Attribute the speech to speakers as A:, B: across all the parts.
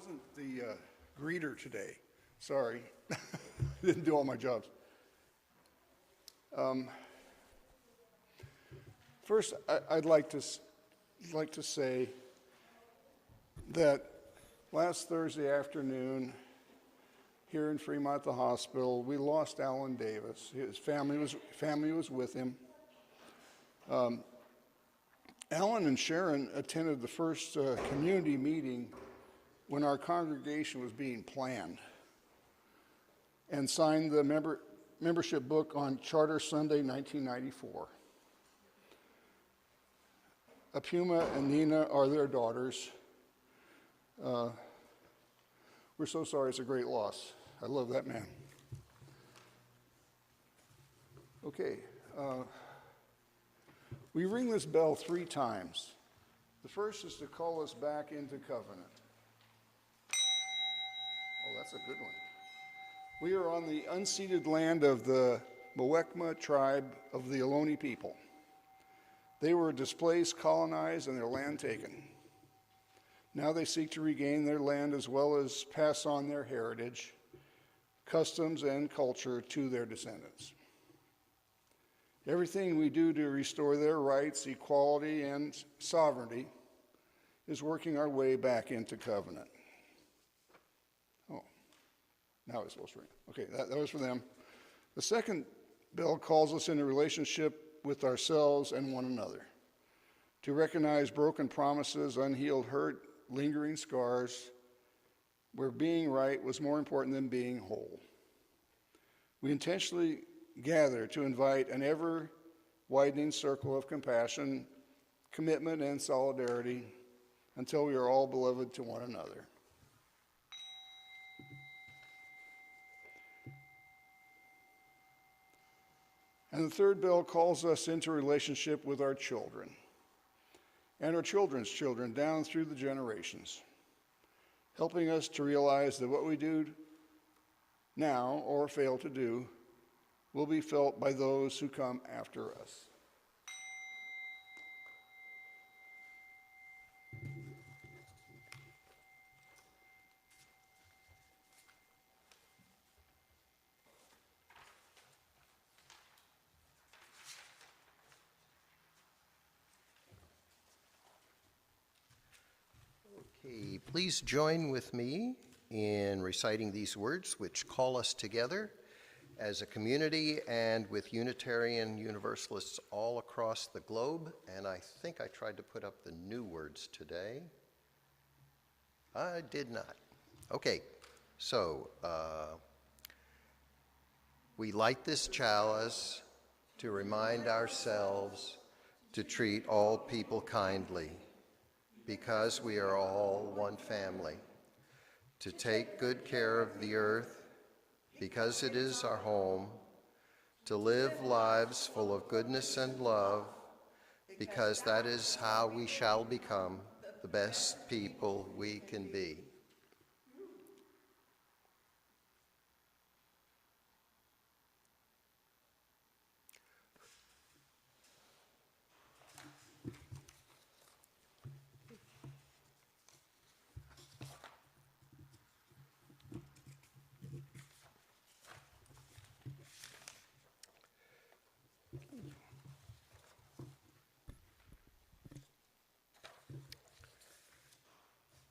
A: wasn't the greeter today. Sorry. Didn't do all my jobs. First, I'd like to say that last Thursday afternoon, here in Fremont at the hospital, we lost Alan Davis. His family was with him. Alan and Sharon attended the first community meeting when our congregation was being planned and signed the membership book on Charter Sunday 1994. Apuma and Nina are their daughters. We're so sorry, it's a great loss. I love that man. Okay, we ring this bell 3 times. The first is to call us back into covenant. Oh, that's a good one. We are on the unceded land of the Mwekma tribe of the Ohlone people. They were displaced, colonized, and their land taken. Now they seek to regain their land as well as pass on their heritage, customs, and culture to their descendants. Everything we do to restore their rights, equality, and sovereignty is working our way back into covenant. Oh, now it's supposed to ring. Okay, that was for them. The second bell calls us into relationship with ourselves and one another, to recognize broken promises, unhealed hurt, lingering scars, where being right was more important than being whole. We intentionally gather to invite an ever-widening circle of compassion, commitment, and solidarity until we are all beloved to one another. And the third bell calls us into relationship with our children and our children's children down through the generations, helping us to realize that what we do now or fail to do will be felt by those who come after us.
B: Okay, please join with me in reciting these words which call us together as a community and with Unitarian Universalists all across the globe. And I think I tried to put up the new words today. I did not. Okay, so we light this chalice to remind ourselves to treat all people kindly, because we are all one family, to take good care of the earth, because it is our home, to live lives full of goodness and love, because that is how we shall become the best people we can be.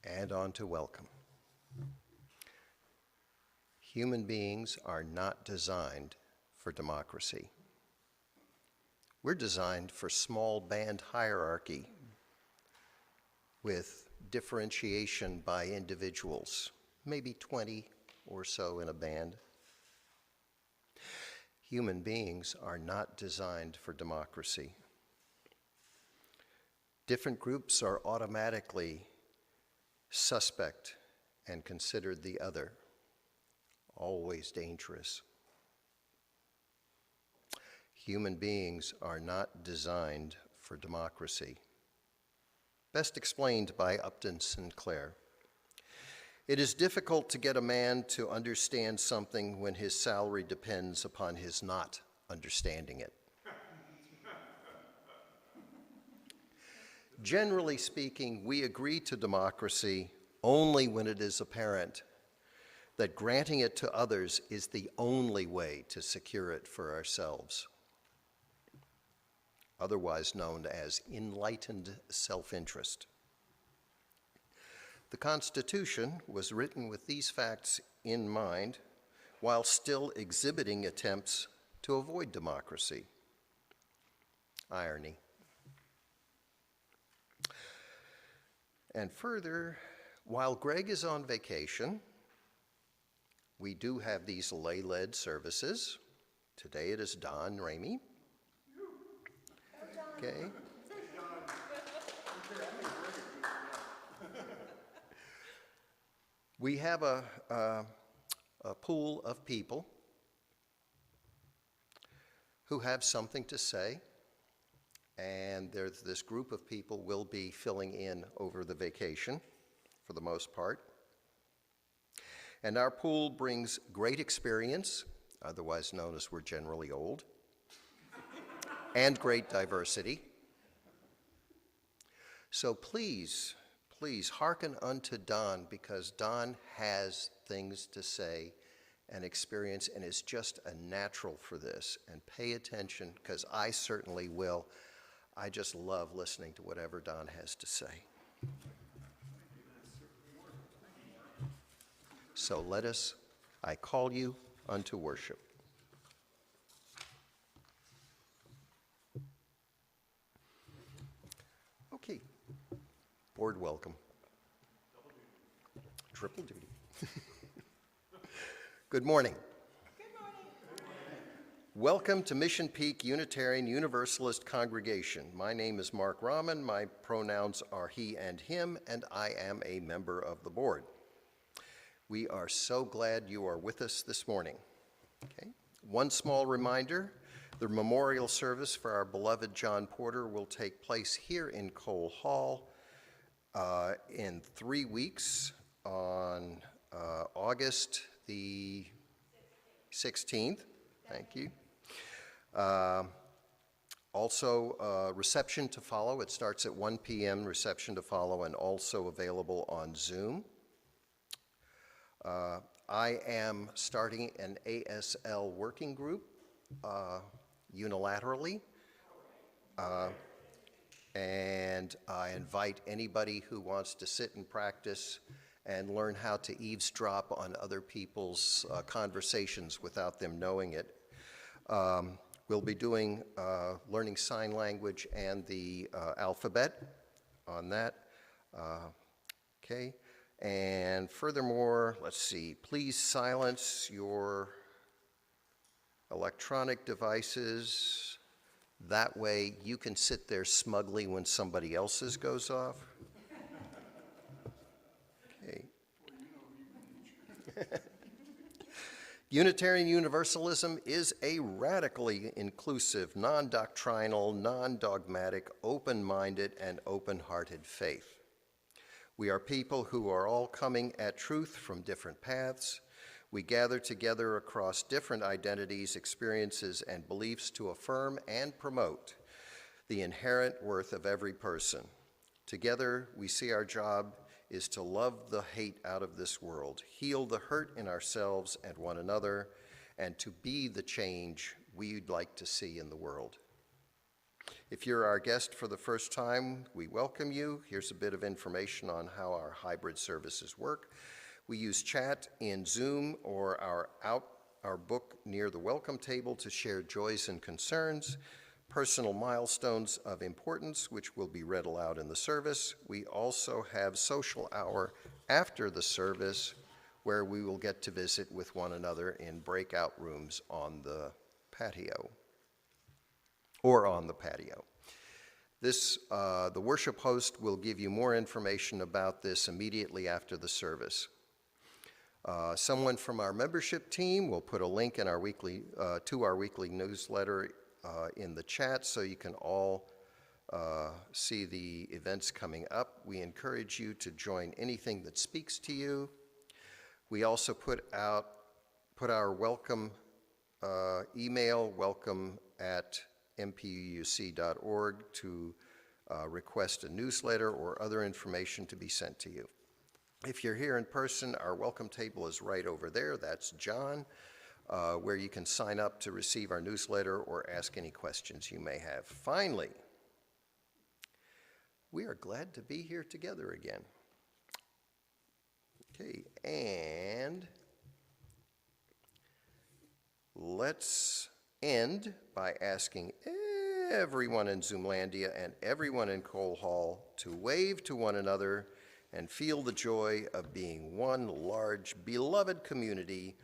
B: And on to welcome. Human beings are not designed for democracy. We're designed for small band hierarchy with differentiation by individuals, maybe 20 or so in a band. Human beings are not designed for democracy. Different groups are automatically suspect and considered the other, always dangerous. Human beings are not designed for democracy. Best explained by Upton Sinclair. It is difficult to get a man to understand something when his salary depends upon his not understanding it. Generally speaking, we agree to democracy only when it is apparent that granting it to others is the only way to secure it for ourselves, otherwise known as enlightened self-interest. The Constitution was written with these facts in mind while still exhibiting attempts to avoid democracy. Irony. And further, while Greg is on vacation, we do have these lay-led services. Today it is Don Ramie. Okay. We have a pool of people who have something to say, and there's this group of people will be filling in over the vacation for the most part. And our pool brings great experience, otherwise known as we're generally old, and great diversity. So please hearken unto Don, because Don has things to say and experience and is just a natural for this. And pay attention, because I certainly will. I just love listening to whatever Don has to say. So I call you unto worship. Okay. Board welcome. Triple duty. Good morning.
C: Good morning.
B: Welcome to Mission Peak Unitarian Universalist Congregation. My name is Mark Rahman. My pronouns are he and him, and I am a member of the board. We are so glad you are with us this morning. Okay. One small reminder, the memorial service for our beloved John Porter will take place here in Cole Hall in 3 weeks on August the 16th. Thank you. Also, reception to follow. It starts at 1 p.m., reception to follow, and also available on Zoom. I am starting an ASL working group unilaterally, and I invite anybody who wants to sit and practice and learn how to eavesdrop on other people's conversations without them knowing it. We'll be doing learning sign language and the alphabet on that. Okay. And furthermore, let's see, please silence your electronic devices. That way you can sit there smugly when somebody else's goes off. Okay. Unitarian Universalism is a radically inclusive, non-doctrinal, non-dogmatic, open-minded, and open-hearted faith. We are people who are all coming at truth from different paths. We gather together across different identities, experiences, and beliefs to affirm and promote the inherent worth of every person. Together, we see our job is to love the hate out of this world, heal the hurt in ourselves and one another, and to be the change we'd like to see in the world. If you're our guest for the first time, we welcome you. Here's a bit of information on how our hybrid services work. We use chat in Zoom or our book near the welcome table to share joys and concerns, personal milestones of importance, which will be read aloud in the service. We also have social hour after the service, where we will get to visit with one another in breakout rooms on the patio. The worship host will give you more information about this immediately after the service. Someone from our membership team will put a link in to our weekly newsletter in the chat, so you can all see the events coming up. We encourage you to join anything that speaks to you. We also put our welcome email, welcome@mpuuc.org, to request a newsletter or other information to be sent to you. If you're here in person, our welcome table is right over there. That's John, where you can sign up to receive our newsletter or ask any questions you may have. Finally, we are glad to be here together again. Okay, and let's end by asking everyone in Zoomlandia and everyone in Cole Hall to wave to one another and feel the joy of being one large, beloved community.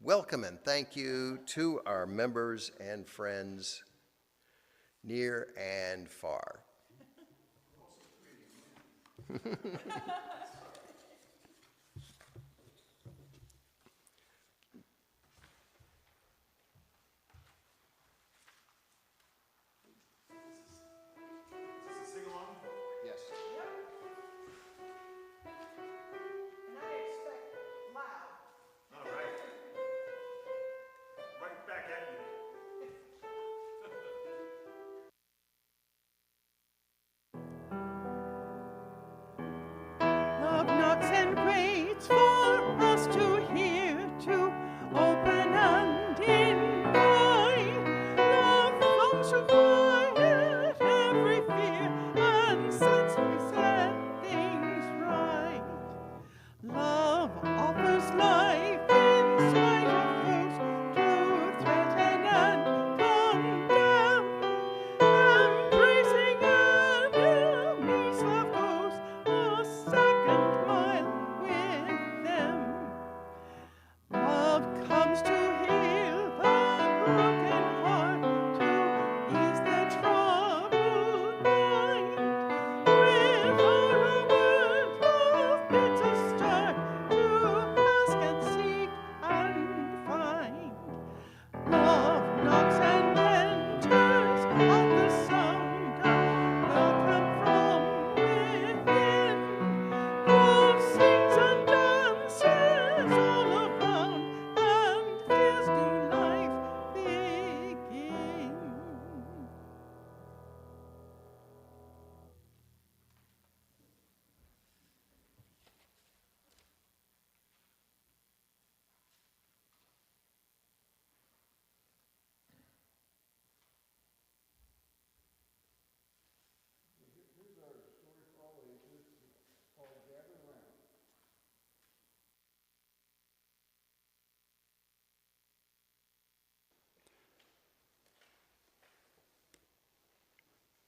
B: Welcome and thank you to our members and friends near and far. Yes.
C: And I expect loud.
D: All right. Right back at you.
C: Love knocks and waits for us to hear, to open and invite. Love longs to quiet every fear and sets we set things right. Love offers life in spite of those to threaten and condemn. Embracing enemies, love goes a second mile with them. Love comes to heal the broken heart, to ease the troubled mind. Without a word, love bids us start to ask and seek and find. Love knocks and enters at the sound of welcome from within. Love sings and dances all around, and feels new life begin.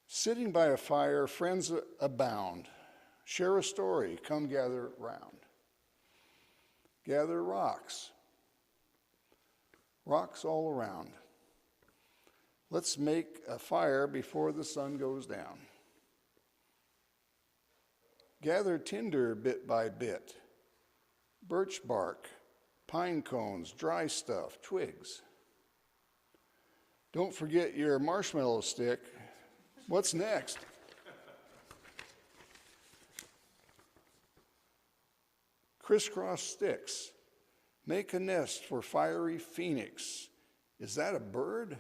A: Sitting by a fire, friends abound. Share a story, come gather round. Gather rocks. Rocks all around. Let's make a fire before the sun goes down. Gather tinder bit by bit. Birch bark, pine cones, dry stuff, twigs. Don't forget your marshmallow stick. What's next? Crisscross sticks. Make a nest for fiery phoenix. Is that a bird?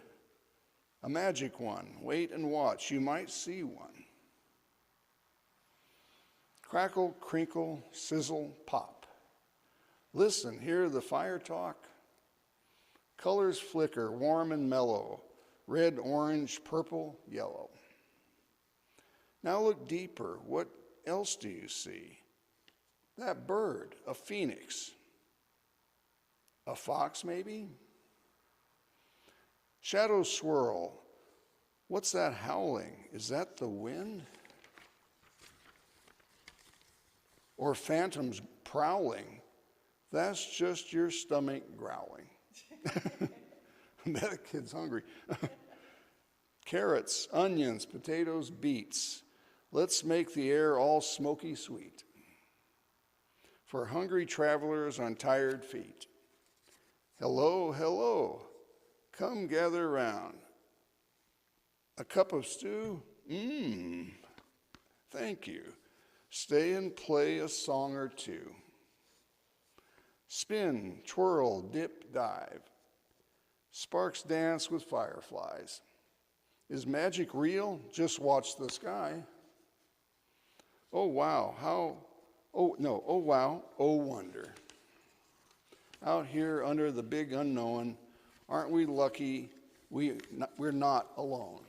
A: A magic one. Wait and watch. You might see one. Crackle, crinkle, sizzle, pop. Listen, hear the fire talk. Colors flicker, warm and mellow. Red, orange, purple, yellow. Now look deeper. What else do you see? That bird, a phoenix. A fox, maybe? Shadows swirl. What's that howling? Is that the wind? Or phantoms prowling? That's just your stomach growling. That kid's hungry. Carrots, onions, potatoes, beets. Let's make the air all smoky sweet for hungry travelers on tired feet. Hello, hello, come gather round. A cup of stew? Thank you. Stay and play a song or two. Spin, twirl, dip, dive. Sparks dance with fireflies. Is magic real? Just watch the sky. Oh, wow, how Oh, no, oh wow, oh wonder. Out here under the big unknown, aren't we lucky we're not alone?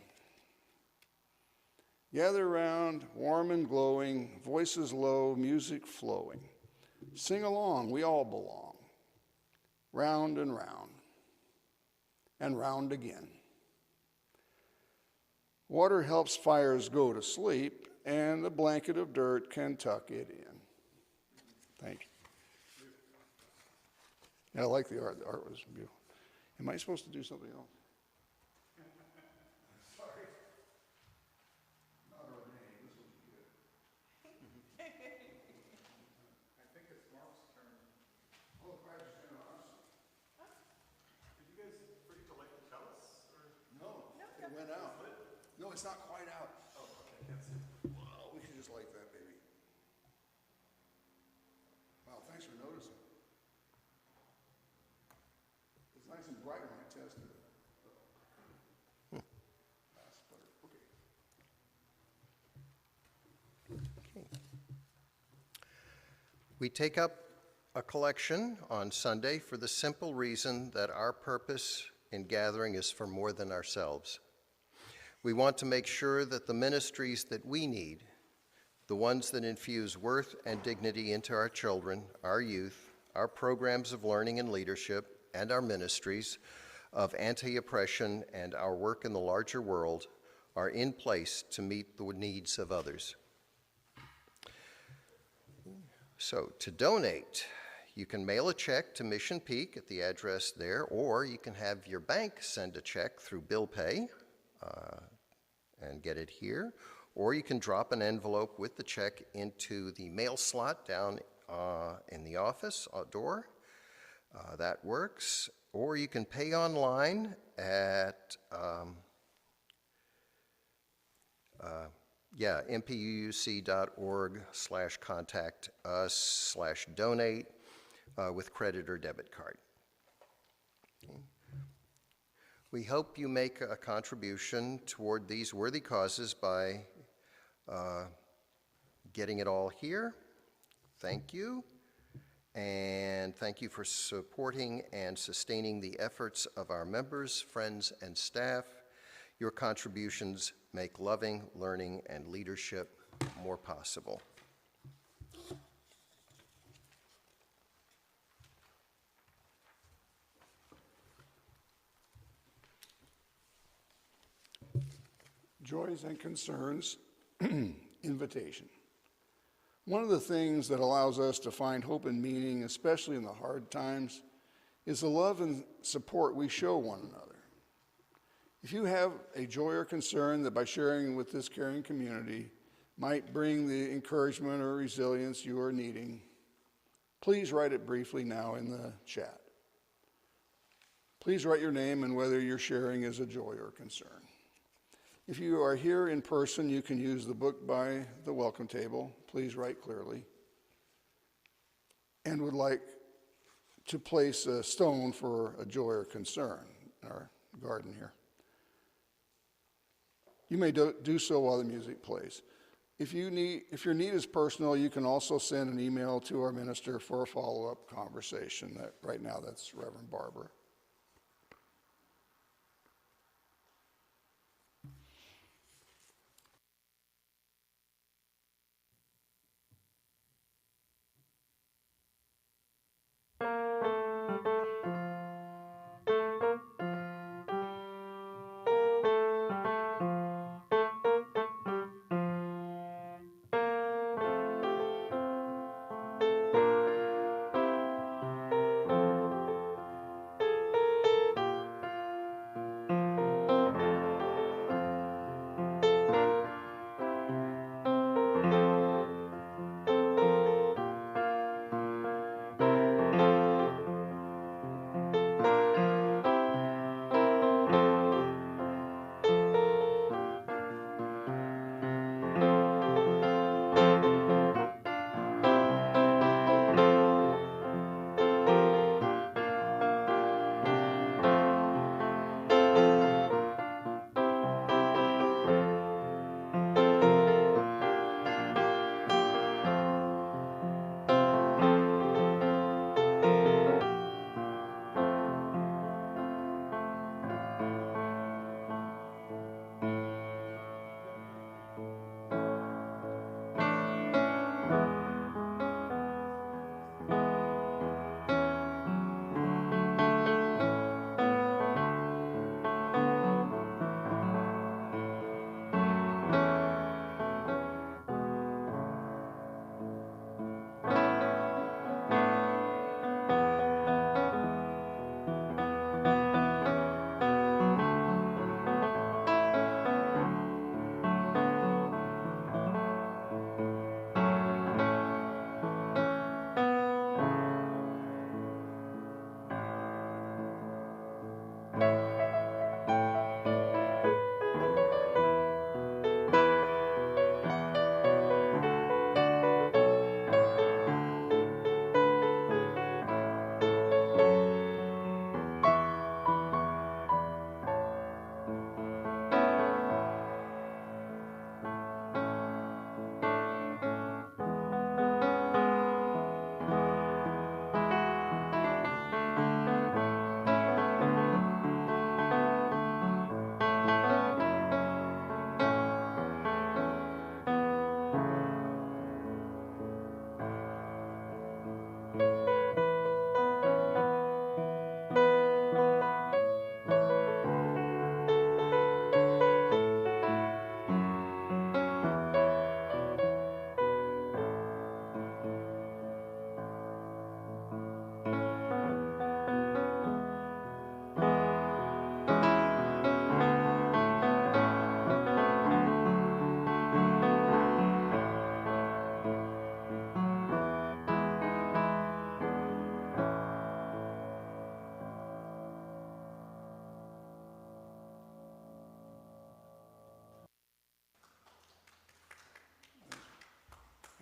A: Gather round, warm and glowing, voices low, music flowing. Sing along, we all belong. Round and round again. Water helps fires go to sleep, and the blanket of dirt can tuck it in. Thank you. Yeah, I like the art. The art was beautiful. Am I supposed to do something else? Sorry. Not Ramie. This would be good. I think it's Mark's turn. Oh, the prize is going to us.
D: Did you guys forget to light the chalice? Or?
A: No, it went out. No, it's not quite out.
D: Oh, okay, can't see.
A: Wow, we should just light that baby. Wow, thanks for noticing. It's nice and bright when I tested it.
B: Okay. We take up a collection on Sunday for the simple reason that our purpose in gathering is for more than ourselves. We want to make sure that the ministries that we need, the ones that infuse worth and dignity into our children, our youth, our programs of learning and leadership, and our ministries of anti-oppression and our work in the larger world are in place to meet the needs of others. So to donate, you can mail a check to Mission Peak at the address there, or you can have your bank send a check through bill pay and get it here, or you can drop an envelope with the check into the mail slot down in the office door. That works. Or you can pay online at mpuuc.org/contact-us/donate with credit or debit card. Okay. We hope you make a contribution toward these worthy causes by getting it all here. Thank you. And thank you for supporting and sustaining the efforts of our members, friends, and staff. Your contributions make loving, learning, and leadership more possible.
A: Joys and concerns, invitation. One of the things that allows us to find hope and meaning, especially in the hard times, is the love and support we show one another. If you have a joy or concern that by sharing with this caring community might bring the encouragement or resilience you are needing, please write it briefly now in the chat. Please write your name and whether your sharing is a joy or concern. If you are here in person, you can use the book by the welcome table. Please write clearly. And would like to place a stone for a joy or concern in our garden here. You may do so while the music plays. If your need is personal, you can also send an email to our minister for a follow-up conversation. Right now, that's Reverend Barbara.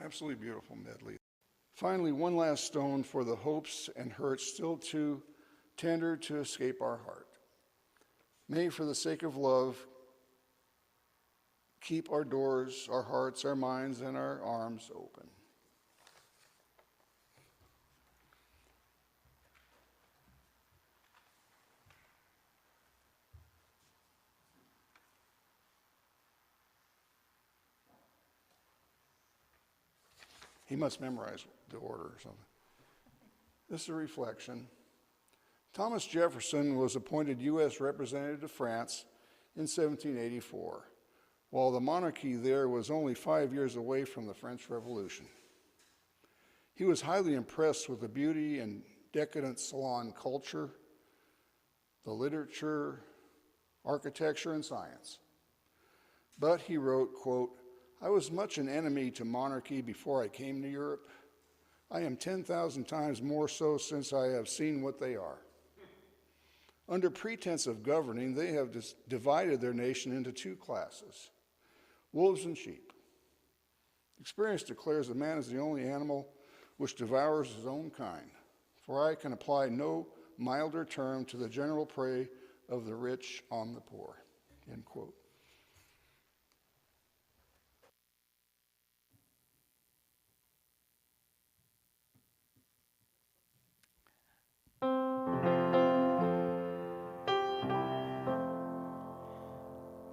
A: Absolutely beautiful medley. Finally, one last stone for the hopes and hurts still too tender to escape our heart. May, for the sake of love, keep our doors, our hearts, our minds, and our arms open. He must memorize the order or something. This is a reflection. Thomas Jefferson was appointed U.S. representative to France in 1784, while the monarchy there was only 5 years away from the French Revolution. He was highly impressed with the beauty and decadent salon culture, the literature, architecture, and science. But he wrote, quote, "I was much an enemy to monarchy before I came to Europe. I am 10,000 times more so since I have seen what they are. Under pretense of governing, they have divided their nation into two classes, wolves and sheep. Experience declares that man is the only animal which devours his own kind, for I can apply no milder term to the general prey of the rich on the poor," end quote.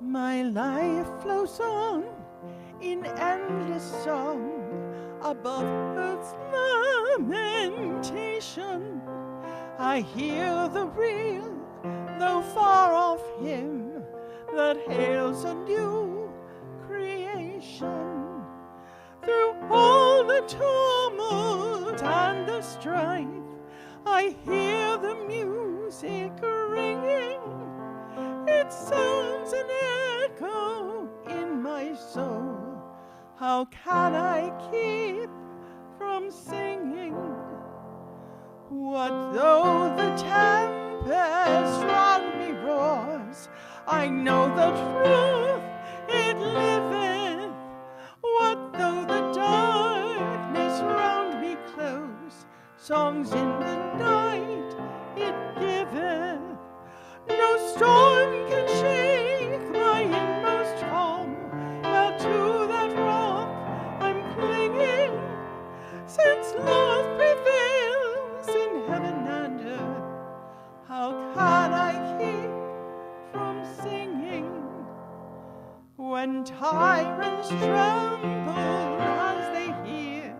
C: My life flows on in endless song above earth's lamentation. I hear the real, though far off hymn that hails a new creation. Through all the tumult and the strife, I hear the music ringing. It sounds an echo in my soul. How can I keep from singing? What though the tempest round me roars? I know the truth, it liveth. What though the darkness round me close? Songs in the night it giveth. No storm can shake my inmost calm. Now to that rock I'm clinging, since love prevails in heaven and earth. How can I keep from singing? When tyrants tremble as they hear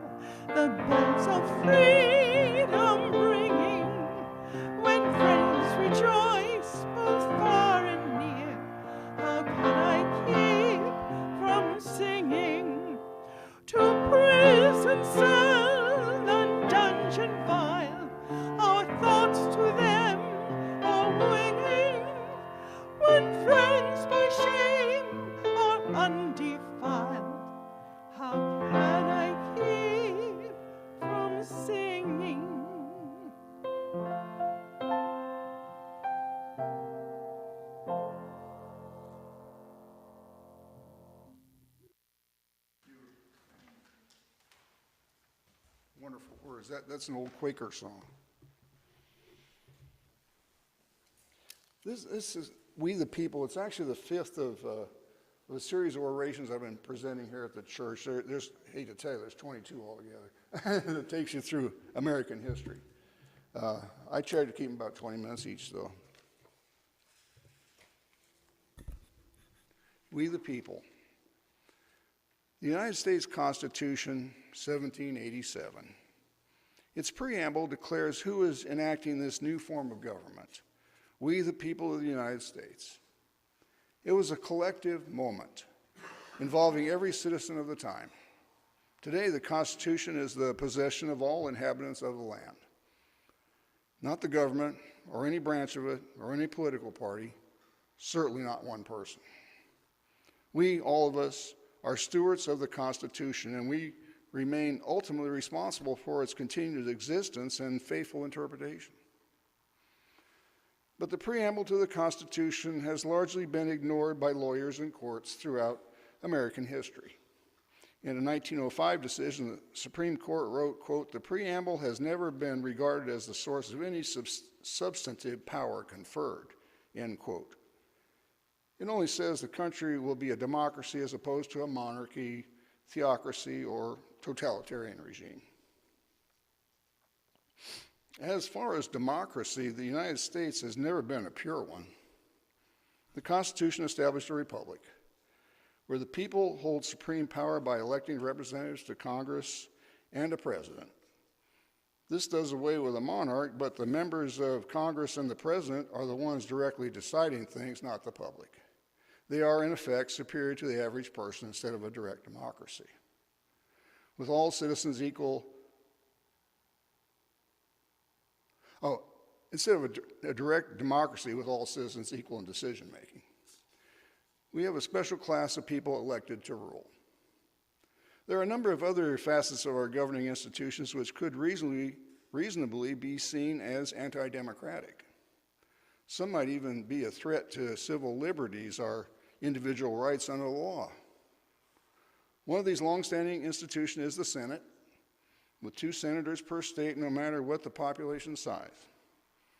C: the bolts of freedom ringing, when friends rejoice both far and near, how can I keep from singing? To prison cell and dungeon vile, our thoughts to them are winging. When friends by shame are undefiled, how can I keep from singing?
A: Wonderful words. That's an old Quaker song. This is We the People. It's actually the fifth of a series of orations I've been presenting here at the church. There's, I hate to tell you, there's 22 altogether. That takes you through American history. I try to keep them about 20 minutes each, though. We the People. The United States Constitution, 1787. Its preamble declares who is enacting this new form of government. We, the people of the United States. It was a collective moment involving every citizen of the time. Today, the Constitution is the possession of all inhabitants of the land. Not the government, or any branch of it, or any political party, certainly not one person. We, all of us, are stewards of the Constitution, and we remain ultimately responsible for its continued existence and faithful interpretation. But the preamble to the Constitution has largely been ignored by lawyers and courts throughout American history. In a 1905 decision, the Supreme Court wrote, quote, "The preamble has never been regarded as the source of any substantive power conferred," end quote. It only says the country will be a democracy as opposed to a monarchy, theocracy, or totalitarian regime. As far as democracy, the United States has never been a pure one. The Constitution established a republic where the people hold supreme power by electing representatives to Congress and a president. This does away with a monarch, but the members of Congress and the president are the ones directly deciding things, not the public. They are, in effect, superior to the average person instead of a direct democracy. With all citizens equal, instead of a direct democracy with all citizens equal in decision making. We have a special class of people elected to rule. There are a number of other facets of our governing institutions which could reasonably be seen as anti-democratic. Some might even be a threat to civil liberties, our individual rights under the law. One of these longstanding institutions is the Senate, with 2 senators per state, no matter what the population size.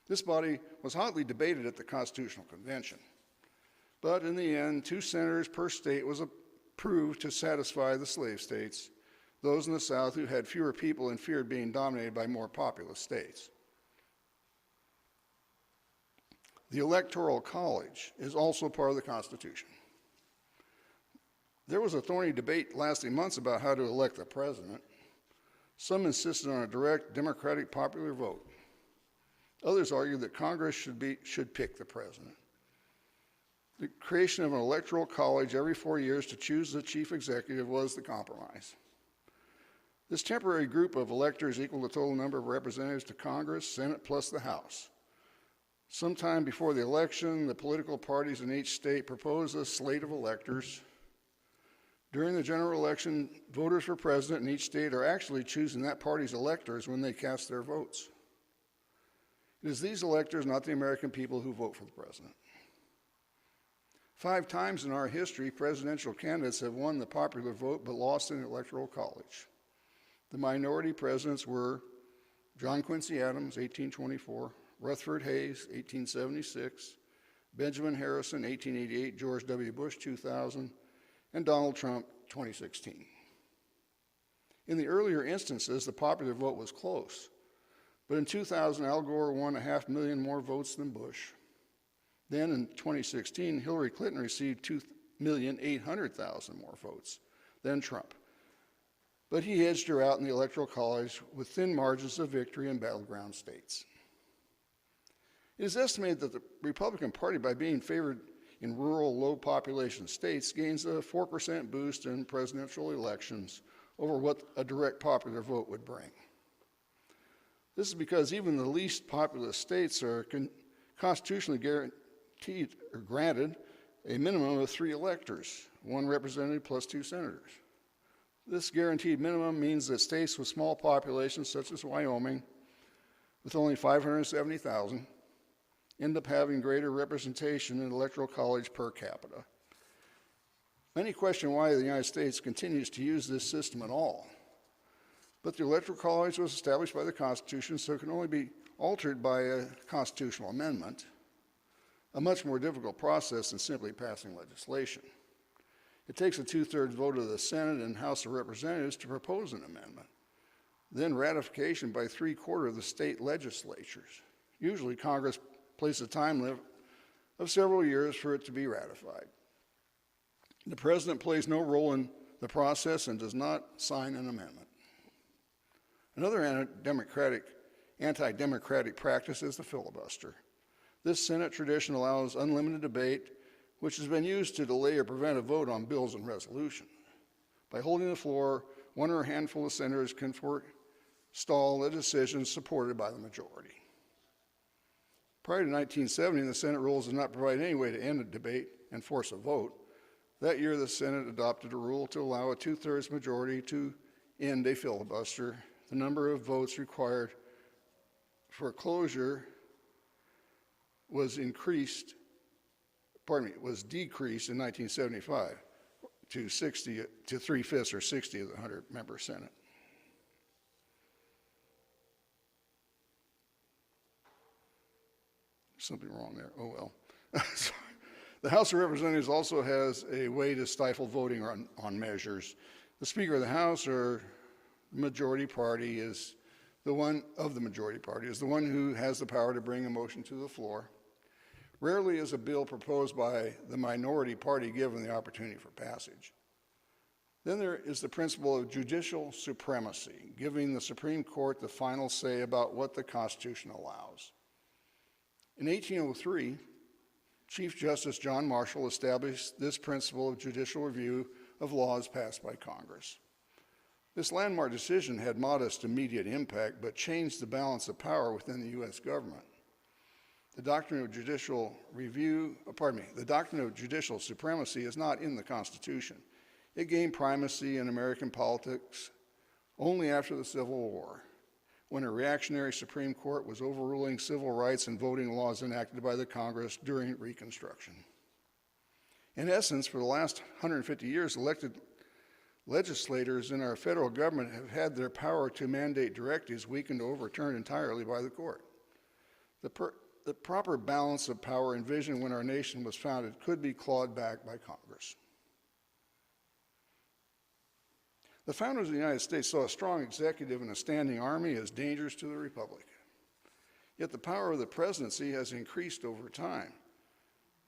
A: This body was hotly debated at the Constitutional Convention. But in the end, 2 senators per state was approved to satisfy the slave states, those in the South who had fewer people and feared being dominated by more populous states. The Electoral College is also part of the Constitution. There was a thorny debate lasting months about how to elect the president. Some insisted on a direct democratic popular vote. Others argued that Congress should pick the president. The creation of an electoral college every 4 years to choose the chief executive was the compromise. This temporary group of electors equaled the total number of representatives to Congress, Senate, plus the House. Sometime before the election, the political parties in each state proposed a slate of electors. During the general election, voters for president in each state are actually choosing that party's electors when they cast their votes. It is these electors, not the American people, who vote for the president. 5 times in our history, presidential candidates have won the popular vote but lost in the Electoral College. The minority presidents were John Quincy Adams, 1824, Rutherford Hayes, 1876, Benjamin Harrison, 1888, George W. Bush, 2000, and Donald Trump, 2016. In the earlier instances, the popular vote was close, but in 2000, Al Gore won 500,000 more votes than Bush. Then in 2016, Hillary Clinton received 2,800,000 more votes than Trump. But he edged her out in the Electoral College with thin margins of victory in battleground states. It is estimated that the Republican Party, by being favored in rural, low-population states, gains a 4% boost in presidential elections over what a direct popular vote would bring. This is because even the least populous states are constitutionally guaranteed or granted a minimum of 3 electors, 1 representative plus 2 senators. This guaranteed minimum means that states with small populations, such as Wyoming, with only 570,000, end up having greater representation in the Electoral College per capita. Many question why the United States continues to use this system at all. But the Electoral College was established by the Constitution, so it can only be altered by a constitutional amendment, a much more difficult process than simply passing legislation. It takes a 2/3 vote of the Senate and House of Representatives to propose an amendment, then ratification by 3/4 of the state legislatures. Usually Congress places a time limit of several years for it to be ratified. The president plays no role in the process and does not sign an amendment. Another anti-democratic practice is the filibuster. This Senate tradition allows unlimited debate, which has been used to delay or prevent a vote on bills and resolutions. By holding the floor, one or a handful of senators can forestall a decision supported by the majority. Prior to 1970, the Senate rules did not provide any way to end a debate and force a vote. That year, the Senate adopted a rule to allow a 2/3 majority to end a filibuster. The number of votes required for closure was decreased in 1975 to 3/5 or 60 of the 100-member Senate. Something wrong there. Oh well. The House of Representatives also has a way to stifle voting on measures. The Speaker of the House, or the majority party, is the one who has the power to bring a motion to the floor. Rarely is a bill proposed by the minority party given the opportunity for passage. Then there is the principle of judicial supremacy, giving the Supreme Court the final say about what the Constitution allows. In 1803, Chief Justice John Marshall established this principle of judicial review of laws passed by Congress. This landmark decision had modest immediate impact, but changed the balance of power within the U.S. government. The doctrine of judicial supremacy is not in the Constitution. It gained primacy in American politics only after the Civil War, when a reactionary Supreme Court was overruling civil rights and voting laws enacted by the Congress during Reconstruction. In essence, for the last 150 years, elected legislators in our federal government have had their power to mandate directives weakened or overturned entirely by the court. The proper balance of power envisioned when our nation was founded could be clawed back by Congress. The founders of the United States saw a strong executive and a standing army as dangers to the republic. Yet the power of the presidency has increased over time,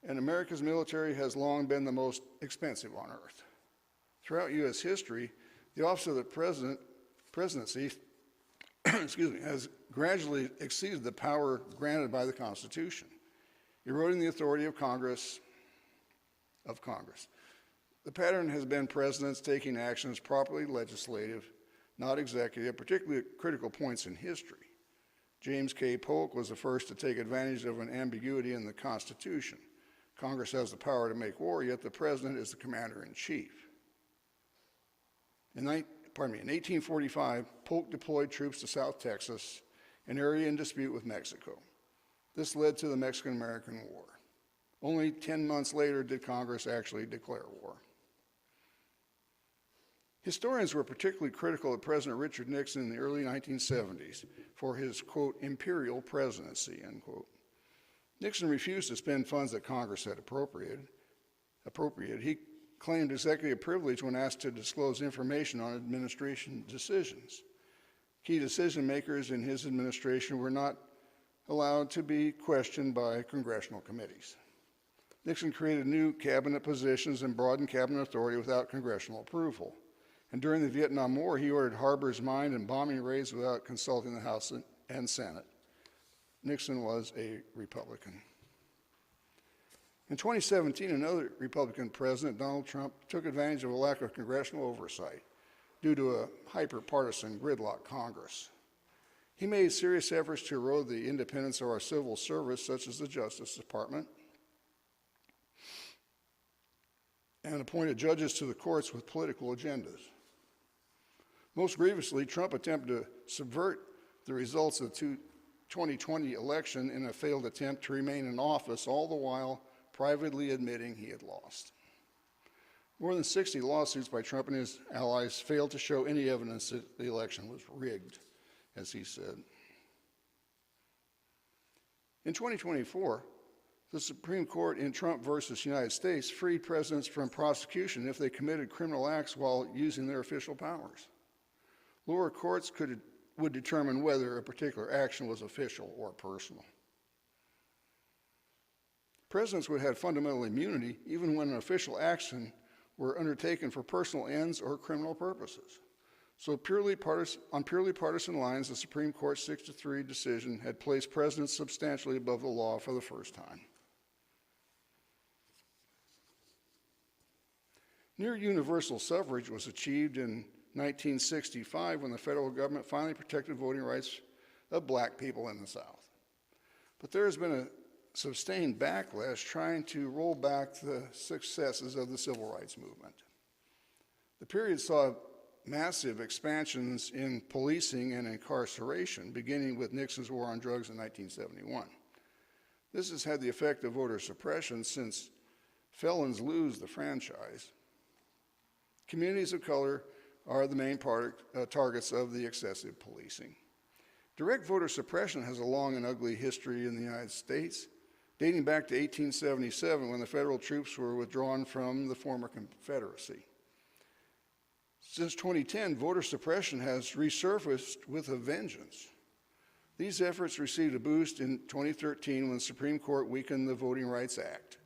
A: and America's military has long been the most expensive on earth. Throughout U.S. history, the office of the presidency has gradually exceeded the power granted by the Constitution, eroding the authority of Congress. The pattern has been presidents taking actions properly legislative, not executive, particularly at critical points in history. James K. Polk was the first to take advantage of an ambiguity in the Constitution. Congress has the power to make war, yet the president is the commander-in-chief. In 1845, Polk deployed troops to South Texas, an area in dispute with Mexico. This led to the Mexican-American War. Only 10 months later did Congress actually declare war. Historians were particularly critical of President Richard Nixon in the early 1970s for his, quote, imperial presidency, end quote. Nixon refused to spend funds that Congress had appropriated. He claimed executive privilege when asked to disclose information on administration decisions. Key decision makers in his administration were not allowed to be questioned by congressional committees. Nixon created new cabinet positions and broadened cabinet authority without congressional approval. And during the Vietnam War, he ordered harbors mined and bombing raids without consulting the House and Senate. Nixon was a Republican. In 2017, another Republican president, Donald Trump, took advantage of a lack of congressional oversight due to a hyper-partisan gridlock Congress. He made serious efforts to erode the independence of our civil service, such as the Justice Department, and appointed judges to the courts with political agendas. Most grievously, Trump attempted to subvert the results of the 2020 election in a failed attempt to remain in office, all the while privately admitting he had lost. More than 60 lawsuits by Trump and his allies failed to show any evidence that the election was rigged, as he said. In 2024, the Supreme Court in Trump versus United States freed presidents from prosecution if they committed criminal acts while using their official powers. Lower courts would determine whether a particular action was official or personal. Presidents would have fundamental immunity even when an official action were undertaken for personal ends or criminal purposes. So on purely partisan lines, the Supreme Court's 6-3 decision had placed presidents substantially above the law for the first time. Near universal suffrage was achieved in 1965 when the federal government finally protected voting rights of black people in the South. But there has been a sustained backlash trying to roll back the successes of the civil rights movement. The period saw massive expansions in policing and incarceration, beginning with Nixon's war on drugs in 1971. This has had the effect of voter suppression since felons lose the franchise. Communities of color are the main targets of the excessive policing. Direct voter suppression has a long and ugly history in the United States, dating back to 1877 when the federal troops were withdrawn from the former Confederacy. Since 2010, voter suppression has resurfaced with a vengeance. These efforts received a boost in 2013 when the Supreme Court weakened the Voting Rights Act.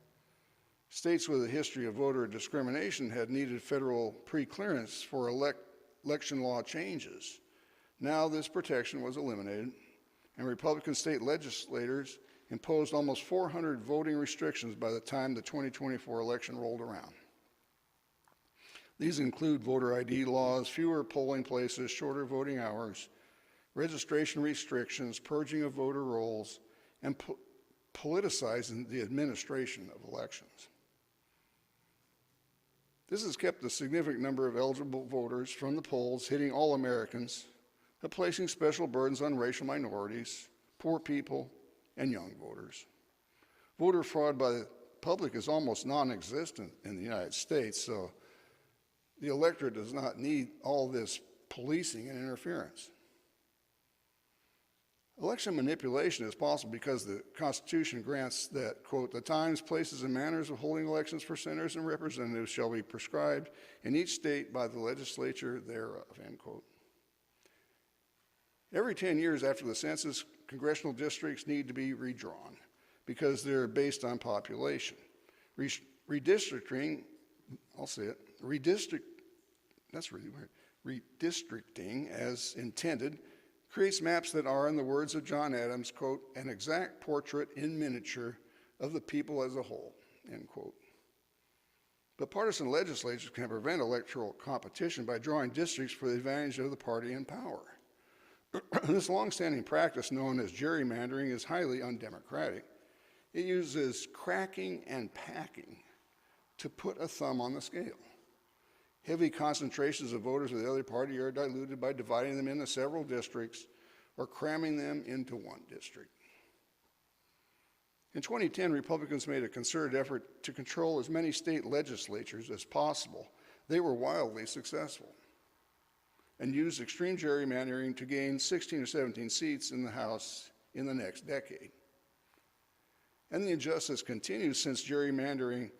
A: States with a history of voter discrimination had needed federal pre-clearance for election law changes. Now this protection was eliminated, and Republican state legislators imposed almost 400 voting restrictions by the time the 2024 election rolled around. These include voter ID laws, fewer polling places, shorter voting hours, registration restrictions, purging of voter rolls, and politicizing the administration of elections. This has kept a significant number of eligible voters from the polls, hitting all Americans, but placing special burdens on racial minorities, poor people, and young voters. Voter fraud by the public is almost non-existent in the United States, so the electorate does not need all this policing and interference. Election manipulation is possible because the Constitution grants that, quote, the times, places, and manners of holding elections for senators and representatives shall be prescribed in each state by the legislature thereof, end quote. Every 10 years after the census, congressional districts need to be redrawn because they're based on population. Redistricting, I'll say it, that's really weird. Redistricting, as intended, creates maps that are, in the words of John Adams, quote, an exact portrait in miniature of the people as a whole, end quote. But partisan legislatures can prevent electoral competition by drawing districts for the advantage of the party in power. This longstanding practice, known as gerrymandering, is highly undemocratic. It uses cracking and packing to put a thumb on the scale. Heavy concentrations of voters of the other party are diluted by dividing them into several districts or cramming them into one district. In 2010, Republicans made a concerted effort to control as many state legislatures as possible. They were wildly successful and used extreme gerrymandering to gain 16 or 17 seats in the House in the next decade. And the injustice continues since gerrymandering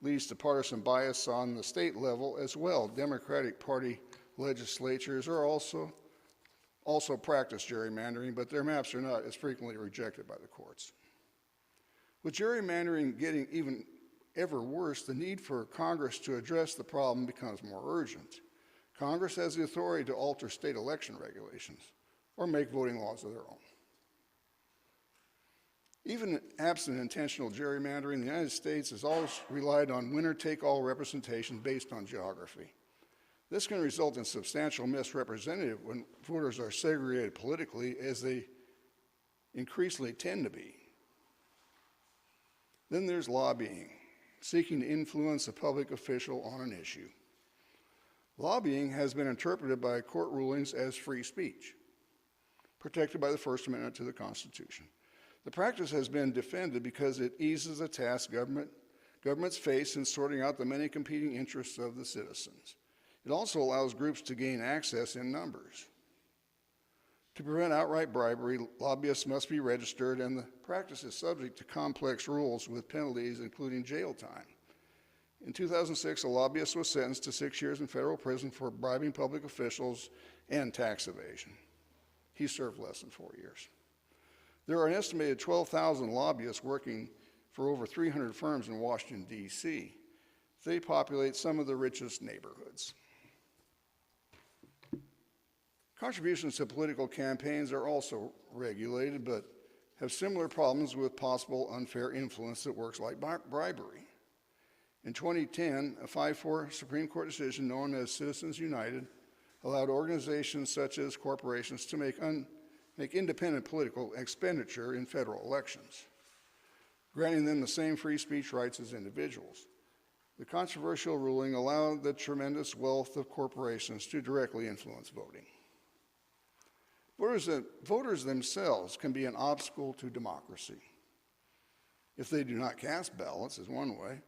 A: leads to partisan bias on the state level as well. Democratic Party legislatures are also practice gerrymandering, but their maps are not as frequently rejected by the courts. With gerrymandering getting even ever worse, the need for Congress to address the problem becomes more urgent. Congress has the authority to alter state election regulations or make voting laws of their own. Even absent intentional gerrymandering, the United States has always relied on winner-take-all representation based on geography. This can result in substantial misrepresentation when voters are segregated politically, as they increasingly tend to be. Then there's lobbying, seeking to influence a public official on an issue. Lobbying has been interpreted by court rulings as free speech, protected by the First Amendment to the Constitution. The practice has been defended because it eases the task governments face in sorting out the many competing interests of the citizens. It also allows groups to gain access in numbers. To prevent outright bribery, lobbyists must be registered, and the practice is subject to complex rules with penalties, including jail time. In 2006, a lobbyist was sentenced to 6 years in federal prison for bribing public officials and tax evasion. He served less than 4 years. There are an estimated 12,000 lobbyists working for over 300 firms in Washington, D.C. They populate some of the richest neighborhoods. Contributions to political campaigns are also regulated, but have similar problems with possible unfair influence that works like bribery. In 2010, a 5-4 Supreme Court decision known as Citizens United allowed organizations such as corporations to make independent political expenditure in federal elections, granting them the same free speech rights as individuals. The controversial ruling allowed the tremendous wealth of corporations to directly influence voting. Voters themselves can be an obstacle to democracy. If they do not cast ballots, is one way.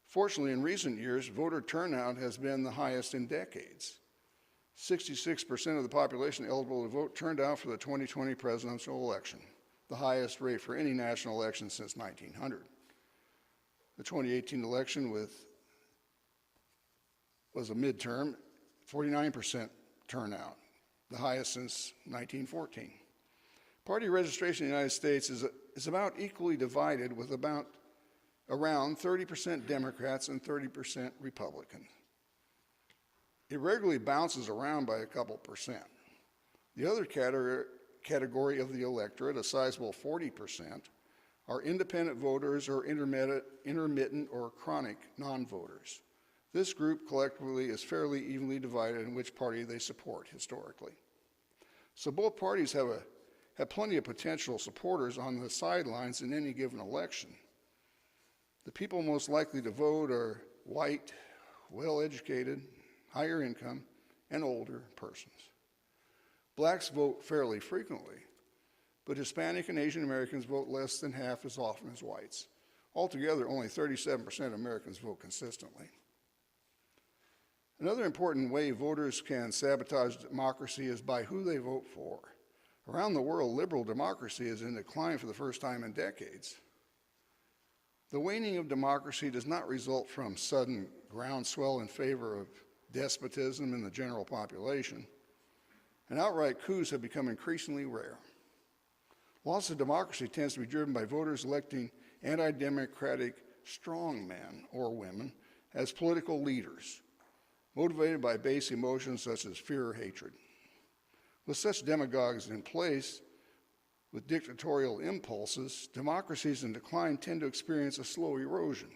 A: Fortunately, in recent years, voter turnout has been the highest in decades. 66% of the population eligible to vote turned out for the 2020 presidential election, the highest rate for any national election since 1900. The 2018 election was a midterm, 49% turnout, the highest since 1914. Party registration in the United States is about equally divided, with around 30% Democrats and 30% Republicans. It regularly bounces around by a couple percent. The other category of the electorate, a sizable 40%, are independent voters or intermittent or chronic non-voters. This group collectively is fairly evenly divided in which party they support historically. So both parties have plenty of potential supporters on the sidelines in any given election. The people most likely to vote are white, well-educated, higher income, and older persons. Blacks vote fairly frequently, but Hispanic and Asian Americans vote less than half as often as whites. Altogether, only 37% of Americans vote consistently. Another important way voters can sabotage democracy is by who they vote for. Around the world, liberal democracy is in decline for the first time in decades. The waning of democracy does not result from sudden groundswell in favor of despotism in the general population, and outright coups have become increasingly rare. Loss of democracy tends to be driven by voters electing anti-democratic strongmen or women as political leaders, motivated by base emotions such as fear or hatred. With such demagogues in place, with dictatorial impulses, democracies in decline tend to experience a slow erosion,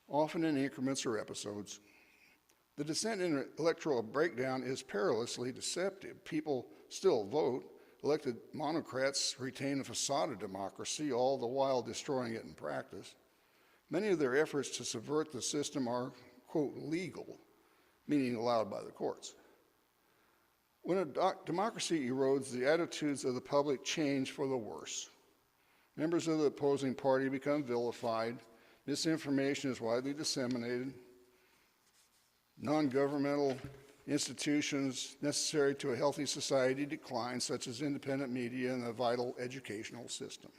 A: often in increments or episodes. The descent in electoral breakdown is perilously deceptive. People still vote. Elected monocrats retain a facade of democracy, all the while destroying it in practice. Many of their efforts to subvert the system are, quote, legal, meaning allowed by the courts. When a democracy erodes, the attitudes of the public change for the worse. Members of the opposing party become vilified. Misinformation is widely disseminated. Non-governmental institutions necessary to a healthy society decline, such as independent media and a vital educational system.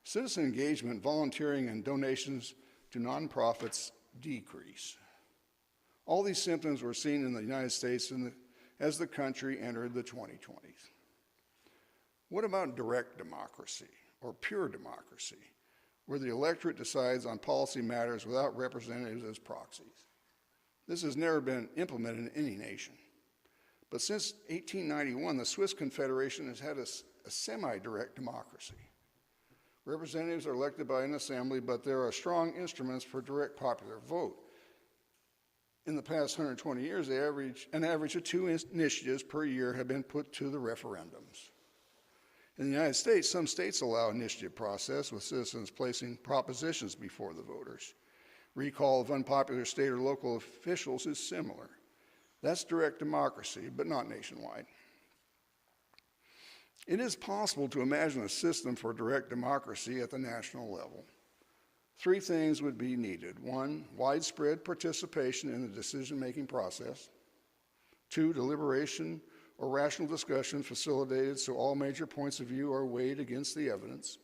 A: Citizen engagement, volunteering, and donations to nonprofits decrease. All these symptoms were seen in the United States as the country entered the 2020s. What about direct democracy, or pure democracy, where the electorate decides on policy matters without representatives as proxies? This has never been implemented in any nation. But since 1891, the Swiss Confederation has had a semi-direct democracy. Representatives are elected by an assembly, but there are strong instruments for direct popular vote. In the past 120 years, an average of 2 initiatives per year have been put to the referendums. In the United States, some states allow initiative process, with citizens placing propositions before the voters. Recall of unpopular state or local officials is similar. That's direct democracy, but not nationwide. It is possible to imagine a system for direct democracy at the national level. 3 things would be needed. 1, widespread participation in the decision-making process. 2, deliberation or rational discussion facilitated so all major points of view are weighed against the evidence.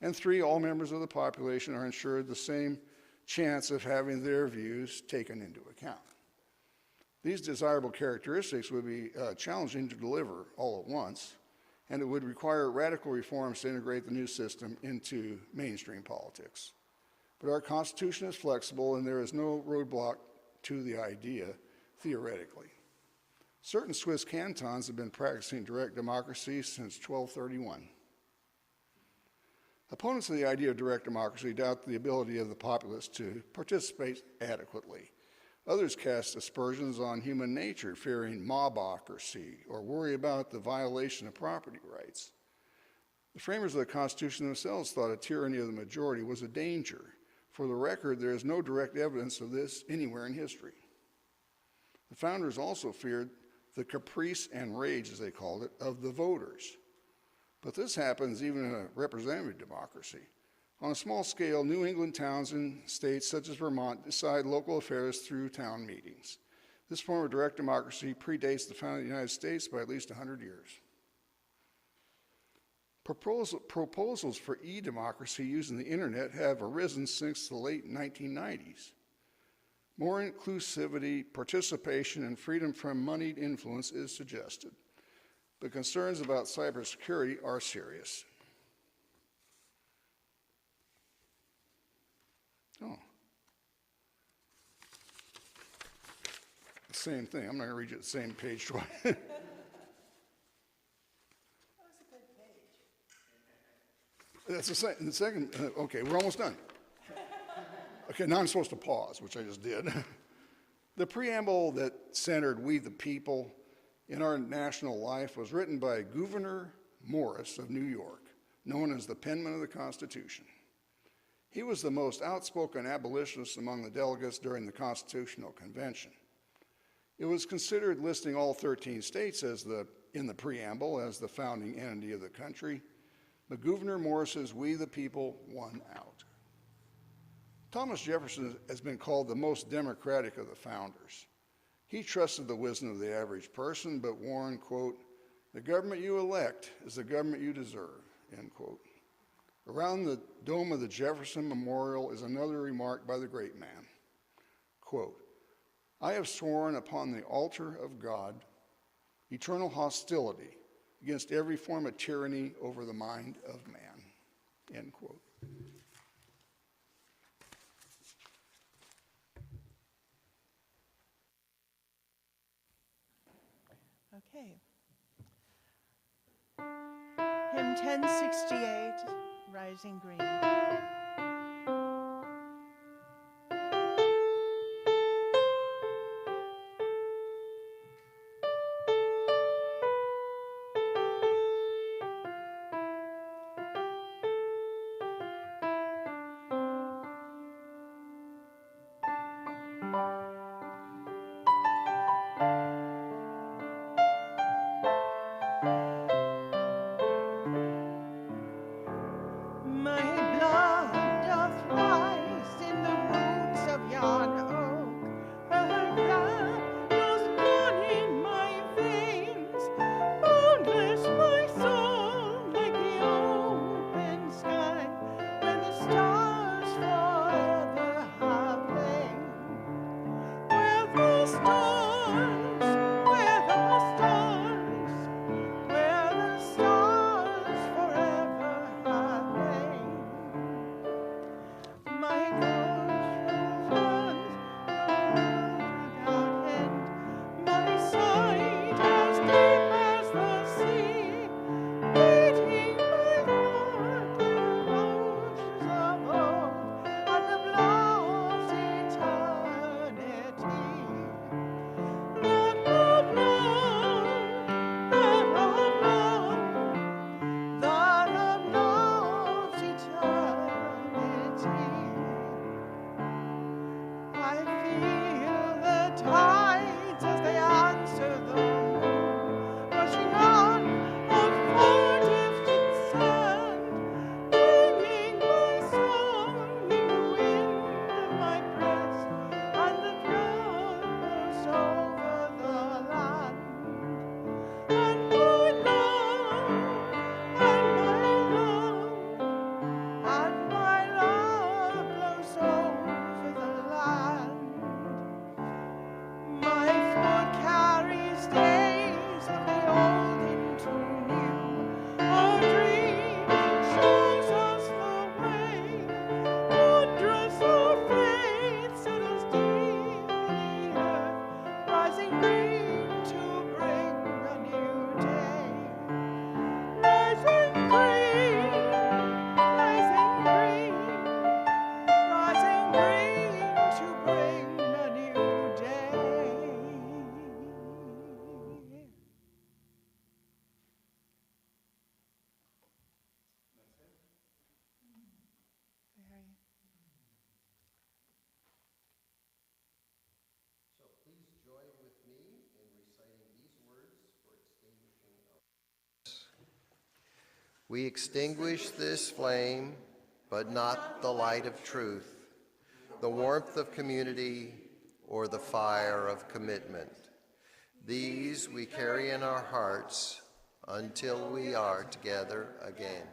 A: And 3, all members of the population are ensured the same chance of having their views taken into account. These desirable characteristics would be challenging to deliver all at once, and it would require radical reforms to integrate the new system into mainstream politics. But our Constitution is flexible, and there is no roadblock to the idea, theoretically. Certain Swiss cantons have been practicing direct democracy since 1231. Opponents of the idea of direct democracy doubt the ability of the populace to participate adequately. Others cast aspersions on human nature, fearing mobocracy, or worry about the violation of property rights. The framers of the Constitution themselves thought a tyranny of the majority was a danger. For the record, there is no direct evidence of this anywhere in history. The founders also feared the caprice and rage, as they called it, of the voters. But this happens even in a representative democracy. On a small scale, New England towns and states such as Vermont decide local affairs through town meetings. This form of direct democracy predates the founding of the United States by at least 100 years. Proposals for e-democracy using the internet have arisen since the late 1990s. More inclusivity, participation, and freedom from moneyed influence is suggested. But concerns about cybersecurity are serious. Oh. The same thing. I'm not going to read you the same page twice.
E: That was a good page.
A: That's the second. Okay, we're almost done. Okay, now I'm supposed to pause, which I just did. The preamble that centered we the people in our national life was written by Gouverneur Morris of New York, known as the penman of the Constitution. He was the most outspoken abolitionist among the delegates during the Constitutional Convention. It was considered listing all 13 states in the preamble as the founding entity of the country, but Gouverneur Morris's we the people won out. Thomas Jefferson has been called the most democratic of the founders. He trusted the wisdom of the average person, but warned, quote, "The government you elect is the government you deserve," end quote. Around the dome of the Jefferson Memorial is another remark by the great man, quote, "I have sworn upon the altar of God eternal hostility against every form of tyranny over the mind of man," end quote.
E: Okay. Hymn 1068, Rising Green.
C: My blood
B: We extinguish this flame, but not the light of truth, the warmth of community, or the fire of commitment. These we carry in our hearts until we are together again.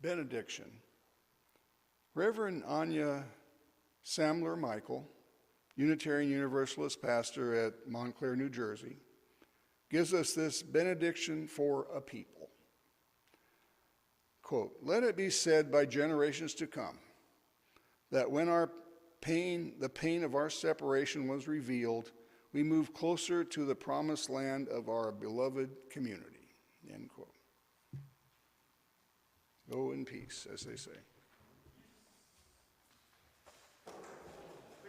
A: Benediction. Reverend Anya Samler Michael, Unitarian Universalist pastor at Montclair, New Jersey, gives us this benediction for a people. Quote, "Let it be said by generations to come that when the pain of our separation was revealed, we moved closer to the promised land of our beloved community." End quote. Go in peace, as they say.